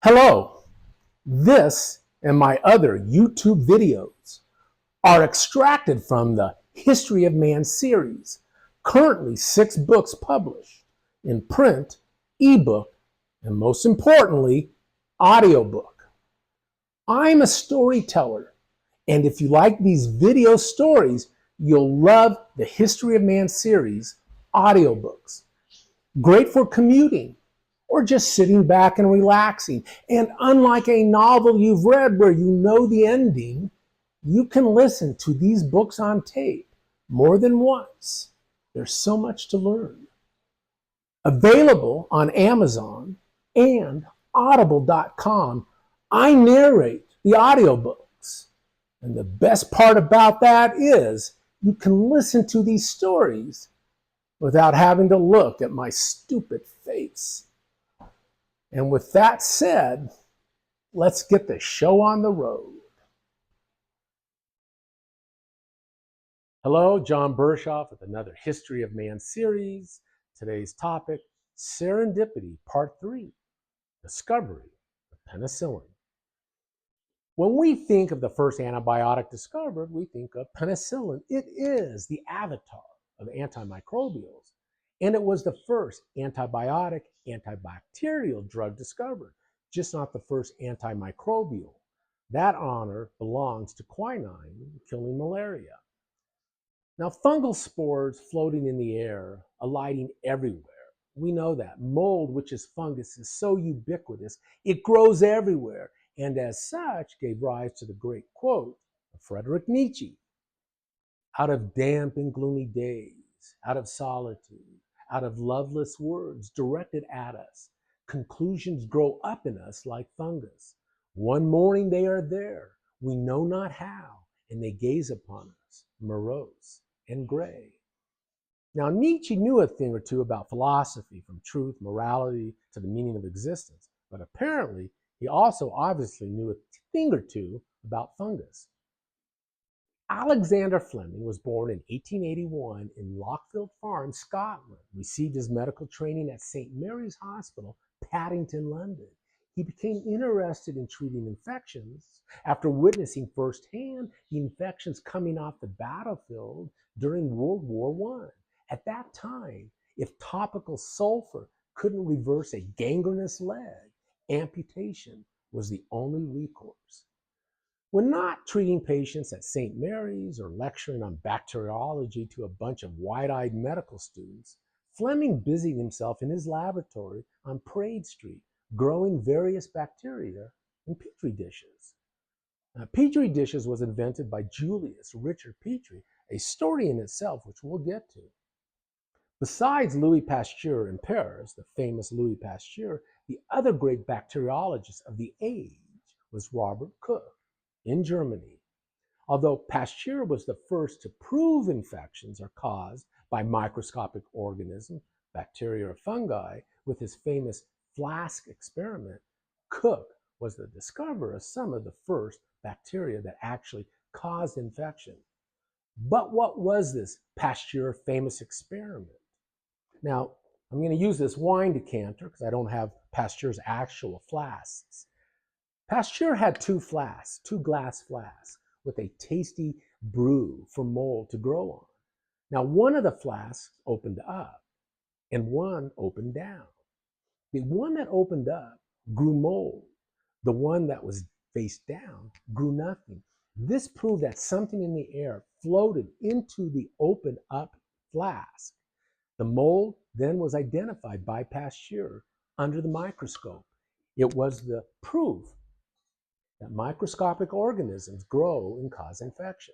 Hello, this and my other YouTube videos are extracted from the History of Man series, currently 6 books published in print, ebook, and most importantly, audiobook. I'm a storyteller, and if you like these video stories, you'll love the History of Man series audiobooks. Great for commuting or just sitting back and relaxing. And unlike a novel you've read where you know the ending, you can listen to these books on tape more than once. There's so much to learn. Available on Amazon and audible.com, I narrate the audiobooks. And the best part about that is you can listen to these stories without having to look at my stupid face. And with that said, let's get the show on the road. Hello, John Bershoff with another History of Man series. Today's topic, Serendipity, Part 3, Discovery of Penicillin. When we think of the first antibiotic discovered, we think of penicillin. It is the avatar of antimicrobials, and it was the first antibiotic, antibacterial drug discovered, just not the first antimicrobial. That honor belongs to quinine, killing malaria. Now, fungal spores floating in the air, alighting everywhere. We know that. Mold, which is fungus, is so ubiquitous, it grows everywhere, and as such gave rise to the great quote of Friedrich Nietzsche: out of damp and gloomy days, out of solitude, out of loveless words directed at us, conclusions grow up in us like fungus. One morning they are there, we know not how, and they gaze upon us, morose and gray. Now, Nietzsche knew a thing or two about philosophy, from truth, morality, to the meaning of existence, but apparently he also obviously knew a thing or two about fungus. Alexander Fleming was born in 1881 in Lockfield Farm, Scotland, received his medical training at St. Mary's Hospital, Paddington, London. He became interested in treating infections after witnessing firsthand the infections coming off the battlefield during World War I. At that time, if topical sulfur couldn't reverse a gangrenous leg, amputation was the only recourse. When not treating patients at St. Mary's or lecturing on bacteriology to a bunch of wide-eyed medical students, Fleming busied himself in his laboratory on Parade Street, growing various bacteria in petri dishes. Now, petri dishes was invented by Julius Richard Petri, a story in itself which we'll get to. Besides Louis Pasteur in Paris, the famous Louis Pasteur, the other great bacteriologist of the age was Robert Koch in Germany. Although Pasteur was the first to prove infections are caused by microscopic organisms, bacteria or fungi, with his famous flask experiment, Koch was the discoverer of some of the first bacteria that actually caused infection. But what was this Pasteur famous experiment? Now, I'm going to use this wine decanter because I don't have Pasteur's actual flasks. Pasteur had two glass flasks with a tasty brew for mold to grow on. Now, one of the flasks opened up and one opened down. The one that opened up grew mold. The one that was face down grew nothing. This proved that something in the air floated into the opened up flask. The mold then was identified by Pasteur under the microscope. It was the proof that microscopic organisms grow and cause infection.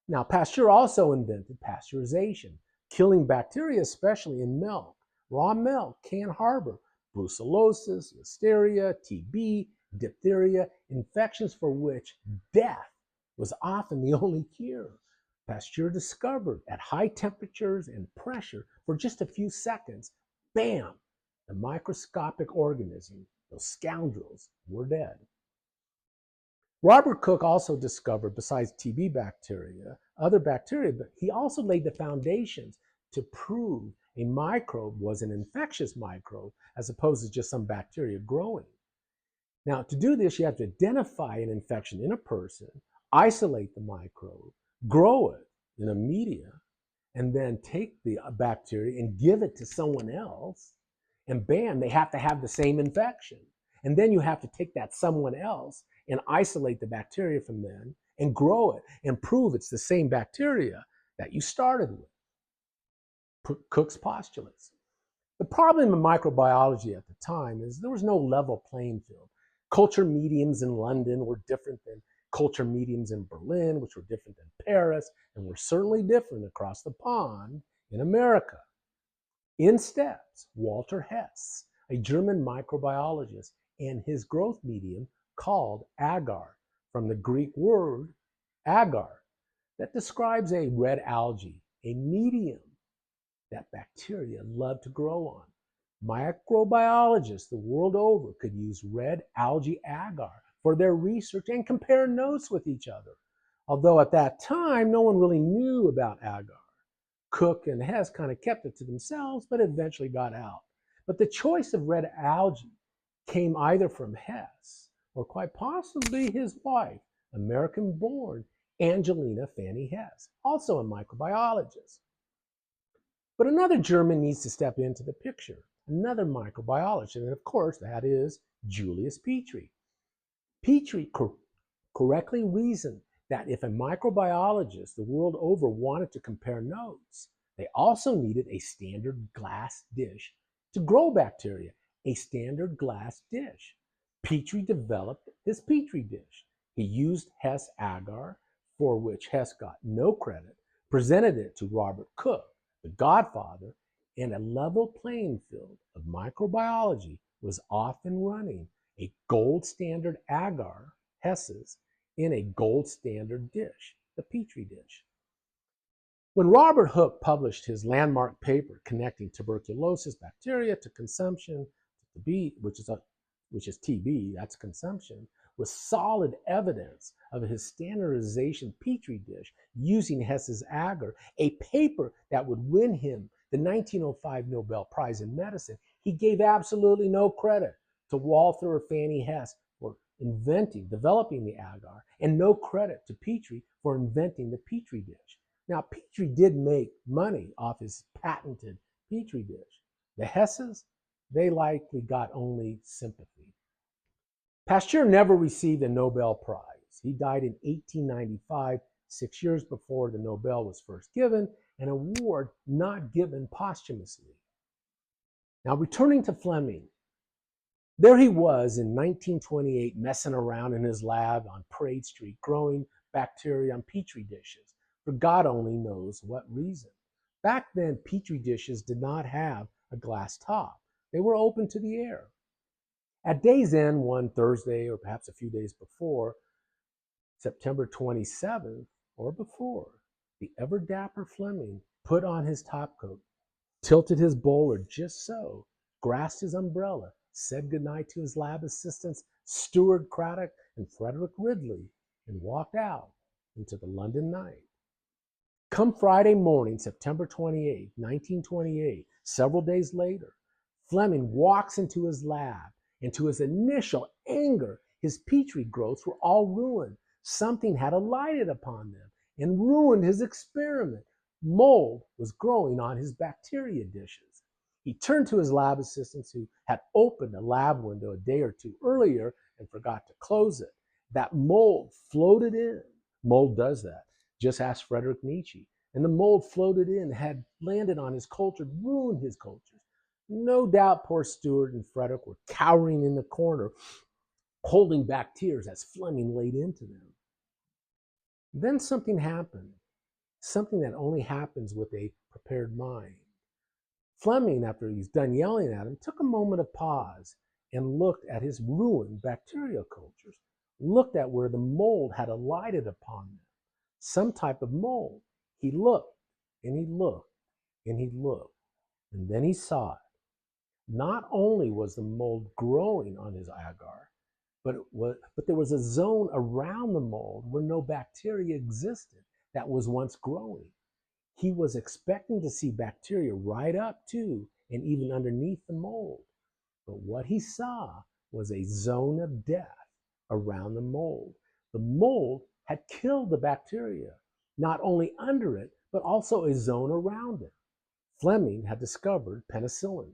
Now, Pasteur also invented pasteurization, killing bacteria, especially in milk. Raw milk can harbor brucellosis, listeria, TB, diphtheria, infections for which death was often the only cure. Pasteur discovered at high temperatures and pressure for just a few seconds, bam, the microscopic organism, those scoundrels, were dead. Robert Koch also discovered, besides TB bacteria, other bacteria, but he also laid the foundations to prove a microbe was an infectious microbe as opposed to just some bacteria growing. Now, to do this, you have to identify an infection in a person, isolate the microbe, grow it in a media, and then take the bacteria and give it to someone else, and bam, they have to have the same infection. And then you have to take that someone else and isolate the bacteria from them and grow it and prove it's the same bacteria that you started with. Cook's postulates. The problem in microbiology at the time is there was no level playing field. Culture mediums in London were different than culture mediums in Berlin, which were different than Paris, and were certainly different across the pond in America. In steps Walter Hess, a German microbiologist, and his growth medium called agar, from the Greek word agar, that describes a red algae, a medium that bacteria love to grow on. Microbiologists the world over could use red algae agar for their research and compare notes with each other. Although at that time, no one really knew about agar. Cook and Hess kind of kept it to themselves, but eventually got out. But the choice of red algae came either from Hess or quite possibly his wife, American-born Angelina Fanny Hess, also a microbiologist. But another German needs to step into the picture, another microbiologist, and of course that is Julius Petri. Petri correctly reasoned that if a microbiologist the world over wanted to compare notes, they also needed a standard glass dish to grow bacteria, a standard glass dish. Petri developed his Petri dish. He used Hess agar, for which Hess got no credit, presented it to Robert Cook, the godfather, and a level playing field of microbiology was off and running. A gold standard agar, Hess's, in a gold standard dish, the Petri dish. When Robert Hooke published his landmark paper connecting tuberculosis bacteria to consumption, which is TB, that's consumption, with solid evidence of his standardization Petri dish using Hess's agar, a paper that would win him the 1905 Nobel Prize in Medicine, he gave absolutely no credit to Walter or Fanny Hess for developing the agar, and no credit to Petri for inventing the Petri dish. Now, Petri did make money off his patented Petri dish. The Hesses, they likely got only sympathy. Pasteur never received a Nobel Prize. He died in 1895, 6 years before the Nobel was first given, an award not given posthumously. Now, returning to Fleming, there he was in 1928 messing around in his lab on Parade Street, growing bacteria on Petri dishes, for God only knows what reason. Back then, Petri dishes did not have a glass top. They were open to the air. At day's end, one Thursday, or perhaps a few days before, September 27th, or before, the ever dapper Fleming put on his topcoat, tilted his bowler just so, grasped his umbrella, said goodnight to his lab assistants, Stuart Craddock and Frederick Ridley, and walked out into the London night. Come Friday morning, September 28, 1928, several days later, Fleming walks into his lab, and to his initial anger, his Petri growths were all ruined. Something had alighted upon them and ruined his experiment. Mold was growing on his bacteria dishes. He turned to his lab assistants who had opened a lab window a day or two earlier and forgot to close it. That mold floated in. Mold does that. Just ask Friedrich Nietzsche. And the mold floated in, had landed on his culture, ruined his cultures. No doubt poor Stuart and Frederick were cowering in the corner, holding back tears as Fleming laid into them. Then something happened, something that only happens with a prepared mind. Fleming, after he's done yelling at him, took a moment of pause and looked at his ruined bacterial cultures, looked at where the mold had alighted upon them, some type of mold. He looked, and he looked, and he looked, and then he saw it. Not only was the mold growing on his agar, but there was a zone around the mold where no bacteria existed that was once growing. He was expecting to see bacteria right up to and even underneath the mold. But what he saw was a zone of death around the mold. The mold had killed the bacteria, not only under it, but also a zone around it. Fleming had discovered penicillin.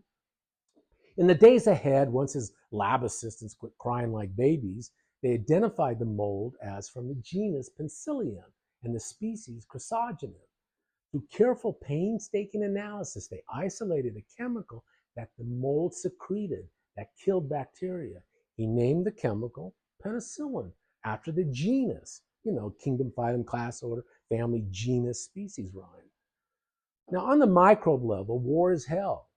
In the days ahead, once his lab assistants quit crying like babies, they identified the mold as from the genus Penicillium and the species Chrysogenum. Through careful, painstaking analysis, they isolated a chemical that the mold secreted that killed bacteria. He named the chemical penicillin after the genus, kingdom, phylum, class, order, family, genus, species rhyme. Now, on the microbe level, war is hell.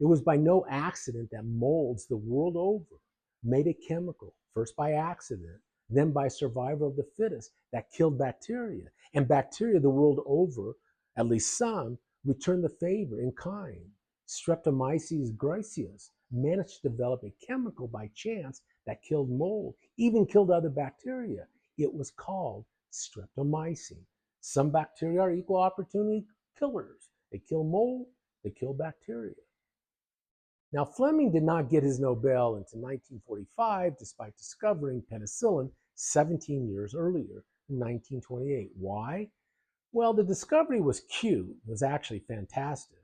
It was by no accident that molds the world over made a chemical, first by accident, then by survival of the fittest, that killed bacteria. And bacteria the world over, at least some, returned the favor in kind. Streptomyces gracius managed to develop a chemical by chance that killed mold, even killed other bacteria. It was called streptomycin. Some bacteria are equal opportunity killers. They kill mold, they kill bacteria. Now, Fleming did not get his Nobel until 1945, despite discovering penicillin 17 years earlier, in 1928. Why? Well, the discovery was cute, it was actually fantastic,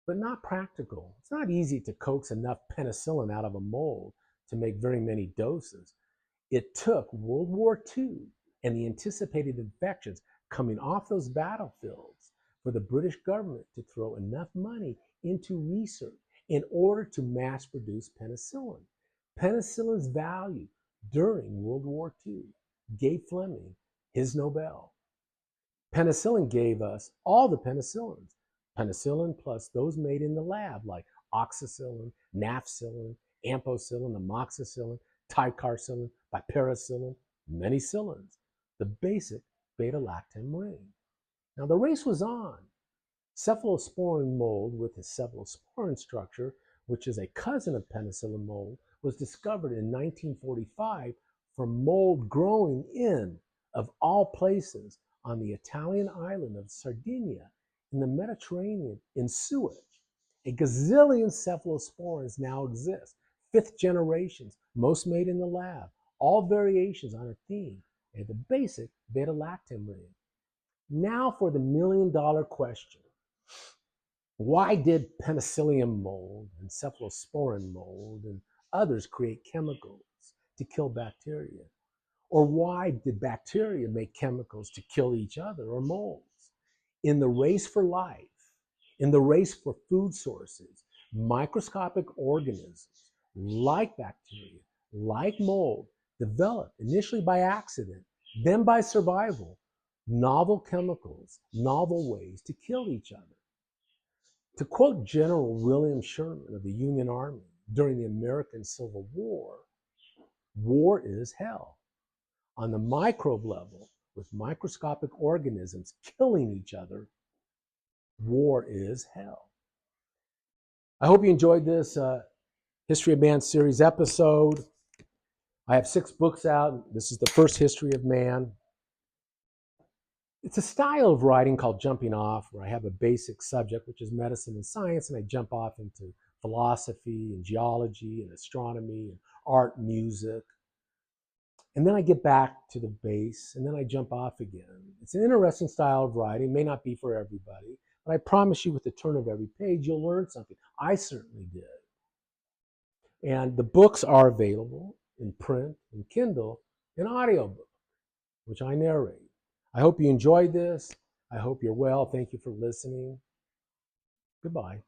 but not practical. It's not easy to coax enough penicillin out of a mold to make very many doses. It took World War II and the anticipated infections coming off those battlefields for the British government to throw enough money into research in order to mass produce penicillin. Penicillin's value during World War II gave Fleming his Nobel. Penicillin gave us all the penicillins. Penicillin plus those made in the lab like oxacillin, nafcillin, ampicillin, amoxicillin, ticarcillin, piperacillin, many cillins, the basic beta-lactam ring. Now the race was on. Cephalosporin mold with its cephalosporin structure, which is a cousin of penicillin mold, was discovered in 1945 from mold growing in, of all places, on the Italian island of Sardinia in the Mediterranean in sewage. A gazillion cephalosporins now exist, fifth generations, most made in the lab, all variations on a theme, and the basic beta-lactam ring. Now for the million-dollar question. Why did penicillium mold and cephalosporin mold and others create chemicals to kill bacteria? Or why did bacteria make chemicals to kill each other or molds? In the race for life, in the race for food sources, microscopic organisms like bacteria, like mold, developed initially by accident, then by survival, novel chemicals, novel ways to kill each other. To quote General William Sherman of the Union Army during the American Civil War, war is hell. On the microbe level, with microscopic organisms killing each other, war is hell. I hope you enjoyed this History of Man series episode. I have 6 books out. This is the first History of Man. It's a style of writing called jumping off, where I have a basic subject, which is medicine and science, and I jump off into philosophy and geology and astronomy and art, music. And then I get back to the base, and then I jump off again. It's an interesting style of writing. It may not be for everybody, but I promise you with the turn of every page, you'll learn something. I certainly did. And the books are available in print, in Kindle, in audiobook, which I narrate. I hope you enjoyed this. I hope you're well. Thank you for listening. Goodbye.